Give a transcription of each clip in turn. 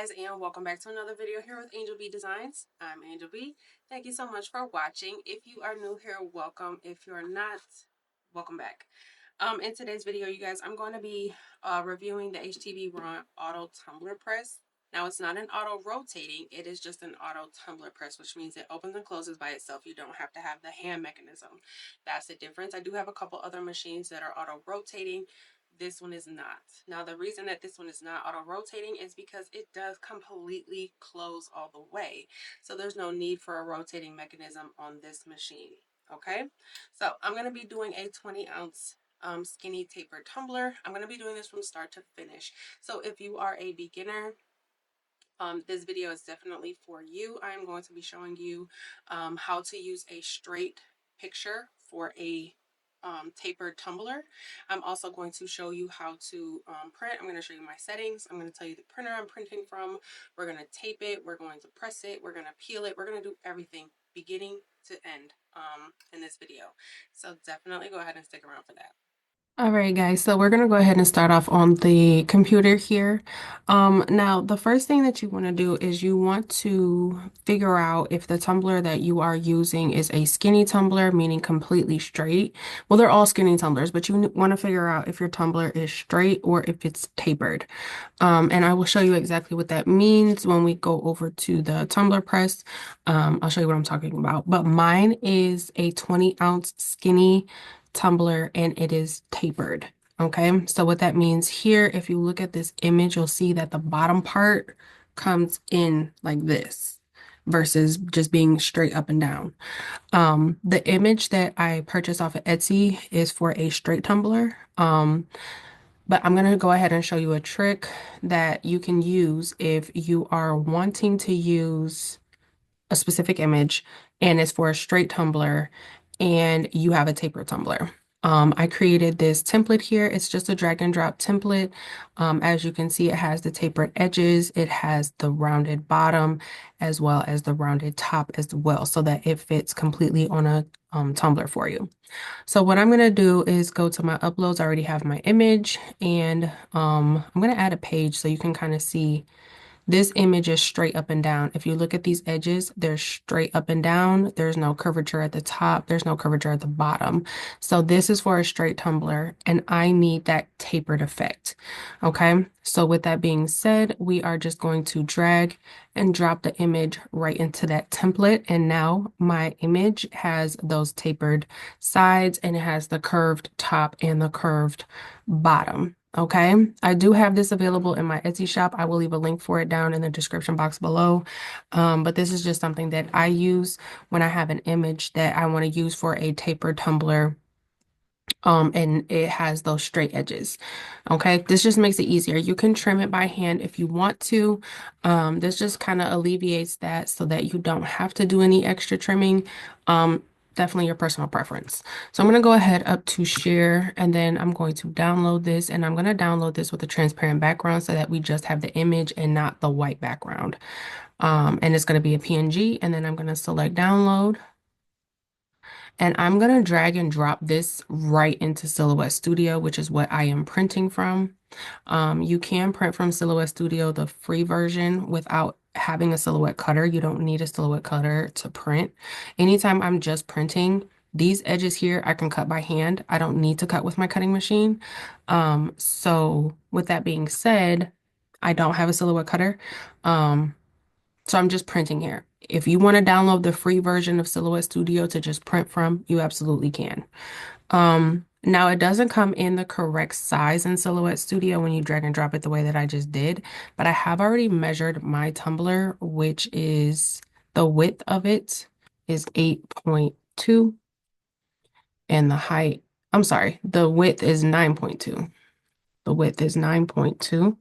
guys, and welcome back to another video here with Angel B Designs. I'm Angel B. Thank you so much for watching. If you are new here, welcome. If you're not, welcome back. In today's video, you guys, I'm going to be reviewing the HTVRONT Auto Tumbler Press. Now, it's not an auto rotating, it is just an auto tumbler press, which means it opens and closes by itself. You don't have to have the hand mechanism. That's the difference. I do have a couple other machines that are auto rotating. This one is not. Now, the reason that this one is not auto rotating is because it does completely close all the way. So there's no need for a rotating mechanism on this machine. Okay, so I'm going to be doing a 20-ounce skinny taper tumbler. I'm going to be doing this from start to finish. So if you are a beginner, this video is definitely for you. I'm going to be showing you how to use a straight picture for a tapered tumbler. I'm also going to show you how to print. I'm going to show you my settings. I'm going to tell you the printer I'm printing from. We're going to tape it. We're going to press it. We're going to peel it. We're going to do everything beginning to end in this video. So definitely go ahead and stick around for that. All right, guys, so we're gonna go ahead and start off on the computer here. Now, the first thing that you want to do is you want to figure out if the tumbler that you are using is a skinny tumbler, meaning completely straight. Well, they're all skinny tumblers, but you want to figure out if your tumbler is straight or if it's tapered. And I will show you exactly what that means when we go over to the tumbler press. I'll show you what I'm talking about. But mine is a 20-ounce skinny tumbler and it is tapered. Okay, so what that means here, if you look at this image, you'll see that the bottom part comes in like this versus just being straight up and down. The image that I purchased off of Etsy is for a straight tumbler. But I'm going to go ahead and show you a trick that you can use if you are wanting to use a specific image and it's for a straight tumbler and you have a taper tumbler. I created this template here. It's just a drag and drop template. As you can see, it has the tapered edges. It has the rounded bottom as well as the rounded top as well, so that it fits completely on a tumbler for you. So what I'm going to do is go to my uploads. I already have my image and I'm going to add a page so you can kind of see this image is straight up and down. If you look at these edges, they're straight up and down. There's no curvature at the top. There's no curvature at the bottom. So this is for a straight tumbler and I need that tapered effect. Okay. So with that being said, we are just going to drag and drop the image right into that template. And now my image has those tapered sides and it has the curved top and the curved bottom. Okay, I do have this available in my Etsy shop. I will leave a link for it down in the description box below. But this is just something that I use when I have an image that I want to use for a tapered tumbler. And it has those straight edges. Okay, this just makes it easier. You can trim it by hand if you want to. This just kind of alleviates that so that you don't have to do any extra trimming. Definitely your personal preference. So I'm going to go ahead up to share and then I'm going to download this and I'm going to download this with a transparent background so that we just have the image and not the white background. And it's going to be a PNG and then I'm going to select download. And I'm going to drag and drop this right into Silhouette Studio, which is what I am printing from. You can print from Silhouette Studio, the free version, without having a Silhouette cutter. You don't need a Silhouette cutter to print. Anytime I'm just printing, these edges here, I can cut by hand. I don't need to cut with my cutting machine. So with that being said, I don't have a Silhouette cutter. So I'm just printing here. If you want to download the free version of Silhouette Studio to just print from, you absolutely can. Now it doesn't come in the correct size in Silhouette Studio when you drag and drop it the way that I just did, but I have already measured my tumbler, which is the width of it is 8.2 and the height, I'm sorry, the width is 9.2. The width is 9.2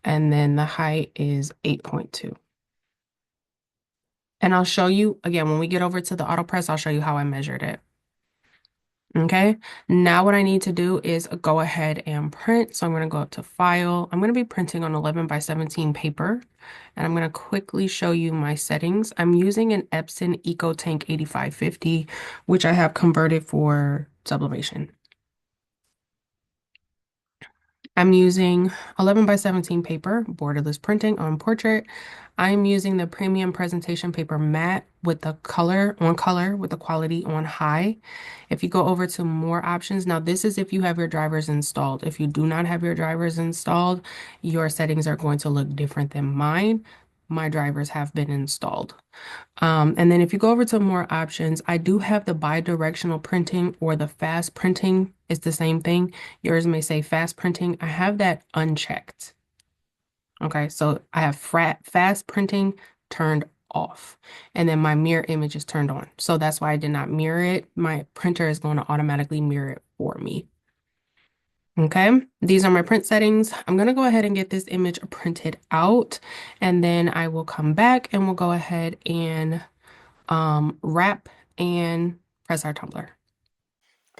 and then the height is 8.2. And I'll show you again when we get over to the auto press, I'll show you how I measured it. Okay, now what I need to do is go ahead and print. So I'm going to go up to file. I'm going to be printing on 11 by 17 paper. And I'm going to quickly show you my settings. I'm using an Epson EcoTank 8550, which I have converted for sublimation. I'm using 11 by 17 paper, borderless printing on portrait. I'm using the premium presentation paper matte with the color with the quality on high. If you go over to more options, now this is if you have your drivers installed. If you do not have your drivers installed, your settings are going to look different than mine. My drivers have been installed. And then if you go over to more options, I do have the bi-directional printing or the fast printing. It's the same thing. Yours may say fast printing. I have that unchecked. Okay, so I have fast printing turned off, and then my mirror image is turned on. So that's why I did not mirror it. My printer is going to automatically mirror it for me. Okay, these are my print settings. I'm going to go ahead and get this image printed out, and then I will come back and we'll go ahead and wrap and press our tumbler.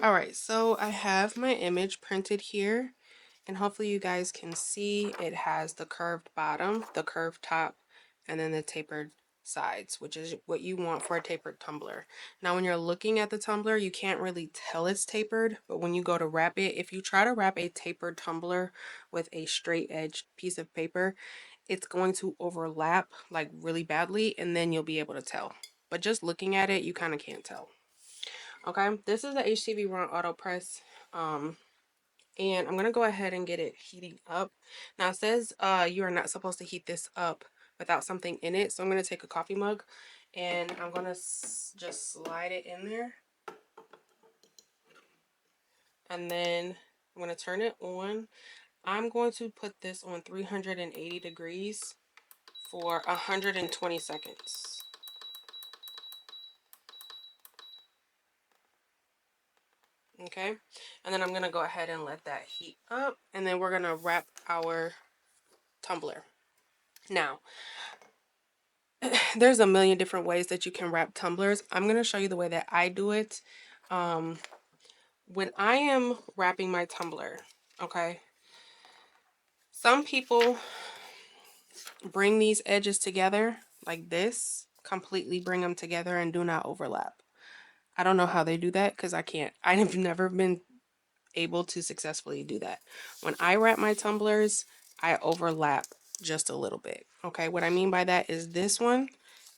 All right, so I have my image printed here, and hopefully you guys can see it has the curved bottom, the curved top, and then the tapered sides, which is what you want for a tapered tumbler. Now, when you're looking at the tumbler, you can't really tell it's tapered, but when you go to wrap it, if you try to wrap a tapered tumbler with a straight edged piece of paper, it's going to overlap like really badly, and then you'll be able to tell. But just looking at it, you kind of can't tell. Okay, this is the HTVRONT auto press, and I'm gonna go ahead and get it heating up. Now it says you are not supposed to heat this up without something in it, so I'm gonna take a coffee mug and I'm gonna just slide it in there, and then I'm gonna turn it on. I'm going to put this on 380 degrees for 120 seconds. Okay, and then I'm gonna go ahead and let that heat up, and then we're gonna wrap our tumbler. Now, there's a million different ways that you can wrap tumblers. I'm gonna show you the way that I do it. When I am wrapping my tumbler, okay, some people bring these edges together like this, completely bring them together and do not overlap. I don't know how they do that because I can't. I have never been able to successfully do that. When I wrap my tumblers, I overlap just a little bit. Okay, what I mean by that is this one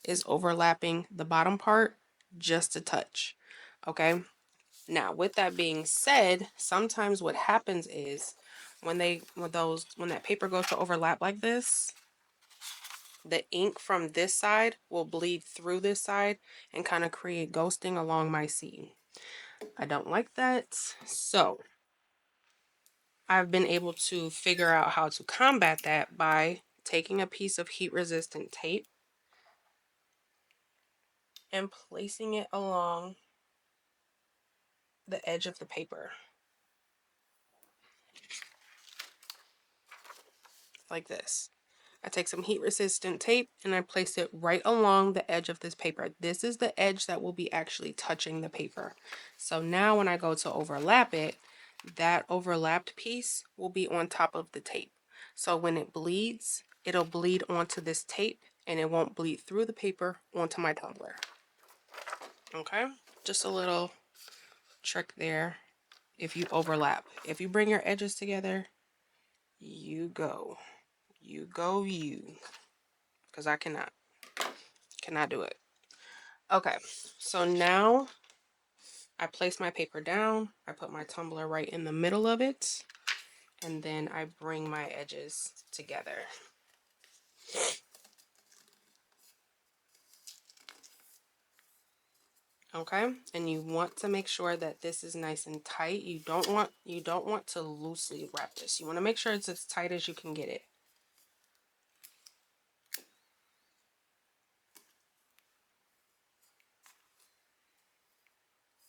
is overlapping the bottom part just a touch. Okay, now with that being said, sometimes what happens is when that paper goes to overlap like this, the ink from this side will bleed through this side and kind of create ghosting along my seam. I don't like that. So I've been able to figure out how to combat that by taking a piece of heat resistant tape and placing it along the edge of the paper like this. I take some heat resistant tape and I place it right along the edge of this paper. This is the edge that will be actually touching the paper. So now when I go to overlap it, that overlapped piece will be on top of the tape. So when it bleeds, it'll bleed onto this tape and it won't bleed through the paper onto my tumbler. Okay, just a little trick there. If you overlap, if you bring your edges together, you go, because I cannot do it. Okay, so now I place my paper down, I put my tumbler right in the middle of it, and then I bring my edges together. Okay, and you want to make sure that this is nice and tight. You don't want to loosely wrap this. You want to make sure it's as tight as you can get it.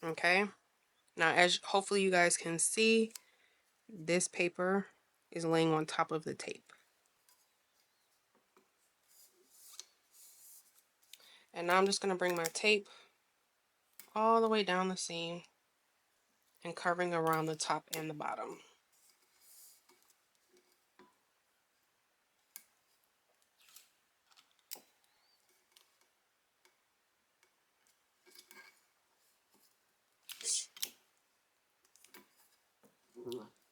Okay, now as hopefully you guys can see, this paper is laying on top of the tape. And now I'm just going to bring my tape all the way down the seam and curving around the top and the bottom.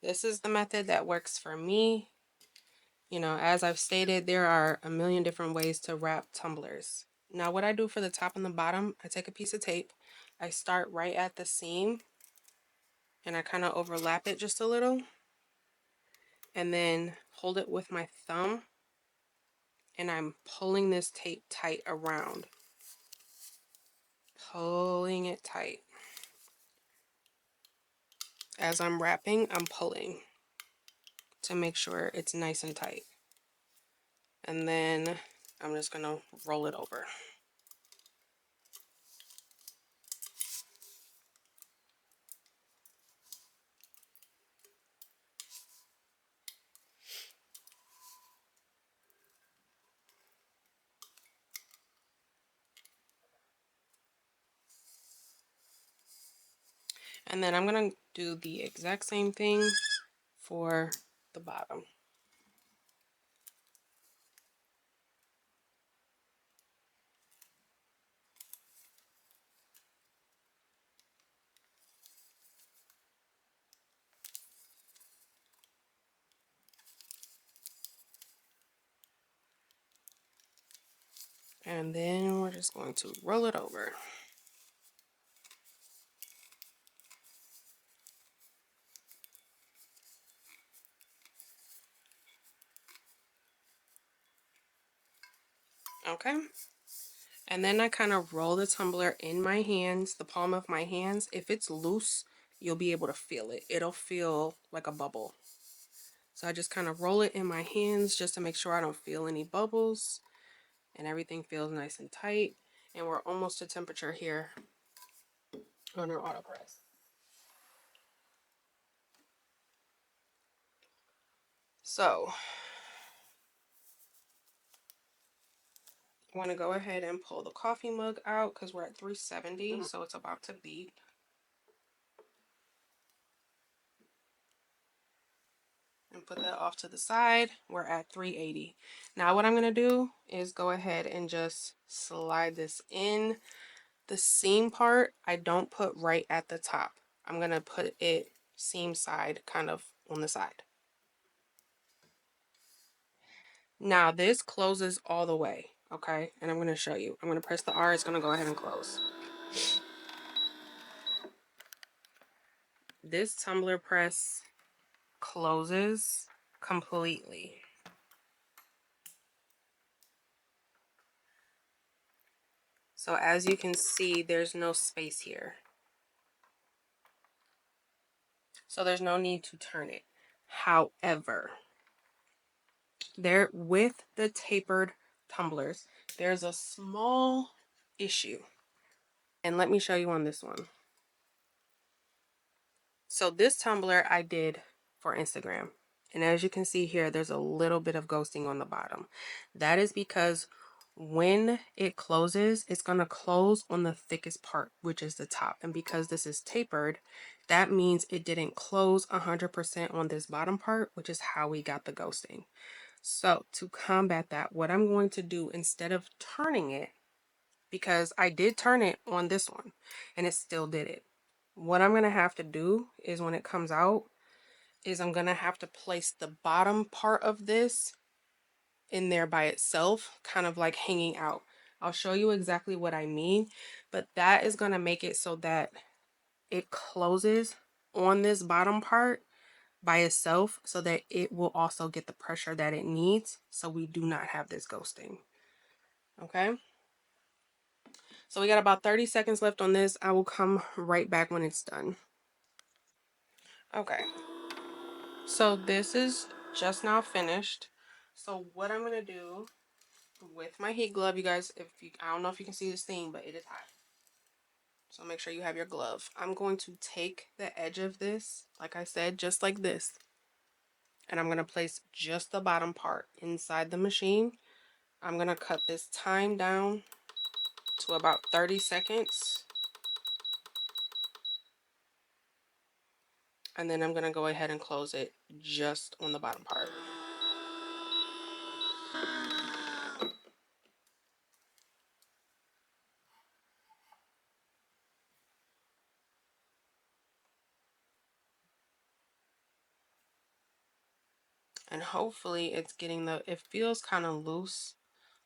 This is the method that works for me. You know, as I've stated, there are a million different ways to wrap tumblers. Now, what I do for the top and the bottom, I take a piece of tape, I start right at the seam, and I kind of overlap it just a little, and then hold it with my thumb, and I'm pulling this tape tight around. Pulling it tight. As I'm wrapping, I'm pulling to make sure it's nice and tight. And then I'm just going to roll it over. And then I'm going to do the exact same thing for the bottom. And then we're just going to roll it over. Okay. And then I kind of roll the tumbler in my hands, the palm of my hands. If it's loose, you'll be able to feel it. It'll feel like a bubble. So I just kind of roll it in my hands just to make sure I don't feel any bubbles and everything feels nice and tight. And we're almost to temperature here on our auto press. So I want to go ahead and pull the coffee mug out because we're at 370, so it's about to beep. And put that off to the side. We're at 380. Now what I'm going to do is go ahead and just slide this in. The seam part, I don't put right at the top. I'm going to put it seam side, kind of on the side. Now this closes all the way, okay? And I'm going to show you. I'm going to press the R. It's going to go ahead and close. This tumbler press closes completely. So as you can see, there's no space here. So there's no need to turn it. However, there with the tapered tumblers, there's a small issue. And let me show you on this one. So this tumbler I did for Instagram. And as you can see here, there's a little bit of ghosting on the bottom. That is because when it closes, it's going to close on the thickest part, which is the top. And because this is tapered, that means it didn't close 100% on this bottom part, which is how we got the ghosting. So to combat that, what I'm going to do instead of turning it, because I did turn it on this one and it still did it. What I'm going to have to do is when it comes out is I'm going to have to place the bottom part of this in there by itself, kind of like hanging out. I'll show you exactly what I mean, but that is going to make it so that it closes on this bottom part by itself so that it will also get the pressure that it needs so we do not have this ghosting. Okay? So we got about 30 seconds left on this. I will come right back when it's done. Okay. So this is just now finished. So what I'm going to do with my heat glove, you guys, I don't know if you can see this thing, but it is hot. So make sure you have your glove. I'm going to take the edge of this, like I said, just like this. And I'm going to place just the bottom part inside the machine. I'm going to cut this time down to about 30 seconds. And then I'm going to go ahead and close it just on the bottom part. And hopefully it's getting it feels kind of loose.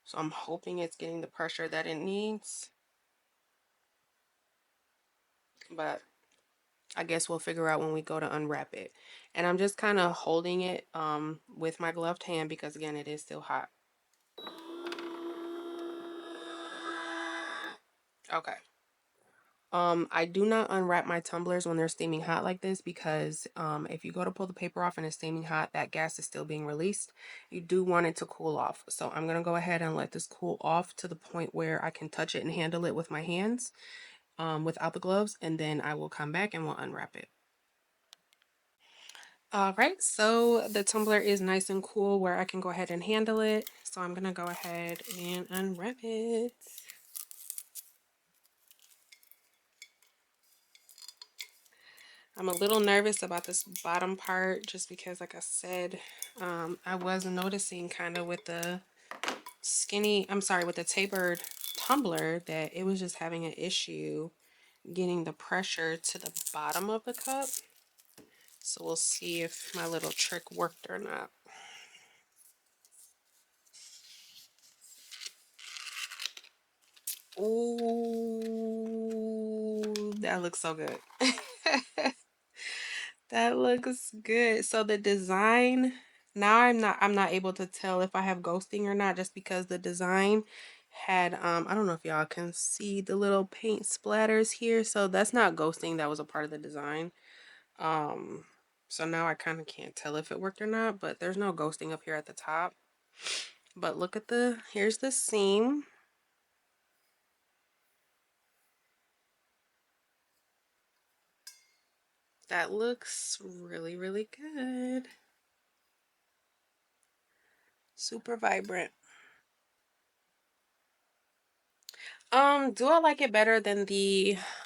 So I'm hoping it's getting the pressure that it needs. But I guess we'll figure out when we go to unwrap it. And I'm just kind of holding it with my gloved hand because again, it is still hot. Okay. I do not unwrap my tumblers when they're steaming hot like this because if you go to pull the paper off and it's steaming hot, that gas is still being released. You do want it to cool off. So I'm going to go ahead and let this cool off to the point where I can touch it and handle it with my hands without the gloves, and then I will come back and we'll unwrap it. All right, so the tumbler is nice and cool where I can go ahead and handle it. So I'm going to go ahead and unwrap it. I'm a little nervous about this bottom part just because, like I said, I was noticing kind of with the with the tapered tumbler that it was just having an issue getting the pressure to the bottom of the cup. So we'll see if my little trick worked or not. Ooh, that looks so good. That looks good. So the design, now I'm not able to tell if I have ghosting or not just because the design had I don't know if y'all can see the little paint splatters here. So that's not ghosting, that was a part of the design. Um so now I kind of can't tell if it worked or not, but there's no ghosting up here at the top. But look at here's the seam. That looks really, really good. Super vibrant. Do I like it better than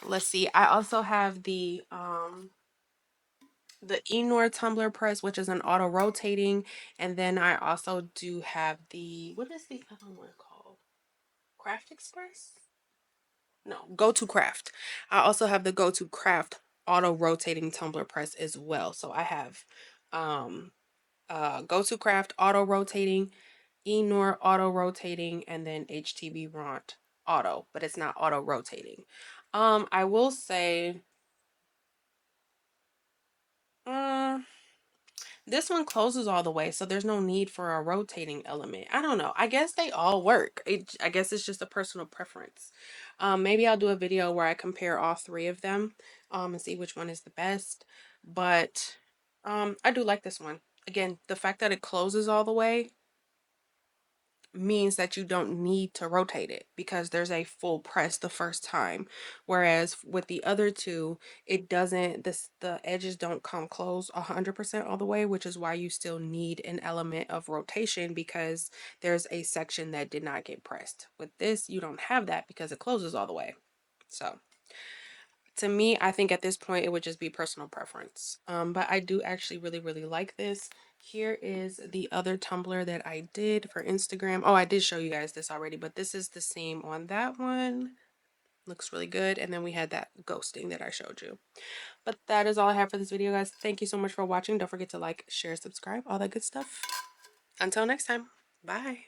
let's see, I also have the Enor tumbler press, which is an auto rotating, and then I also do have what is the other one called? Craft Express? No, Go to Craft. I also have the Go to Craft auto rotating tumbler press as well. So I have um Go to Craft auto rotating, Enor auto rotating, and then HTVRONT auto, but it's not auto rotating. I will say, uh, this one closes all the way, so there's no need for a rotating element. I don't know. I guess they all work. I guess it's just a personal preference. Maybe I'll do a video where I compare all three of them, and see which one is the best. But, I do like this one. Again, the fact that it closes all the way means that you don't need to rotate it because there's a full press the first time, whereas with the other two it doesn't, the edges don't come close 100% all the way, which is why you still need an element of rotation because there's a section that did not get pressed. With this you don't have that because it closes all the way. So to me, I think at this point it would just be personal preference. But I do actually really, really like this. Here is the other tumbler that I did for Instagram. Oh, I did show you guys this already, but this is the same on that one. Looks really good. And then we had that ghosting that I showed you. But that is all I have for this video, guys. Thank you so much for watching. Don't forget to like, share, subscribe, all that good stuff. Until next time, bye.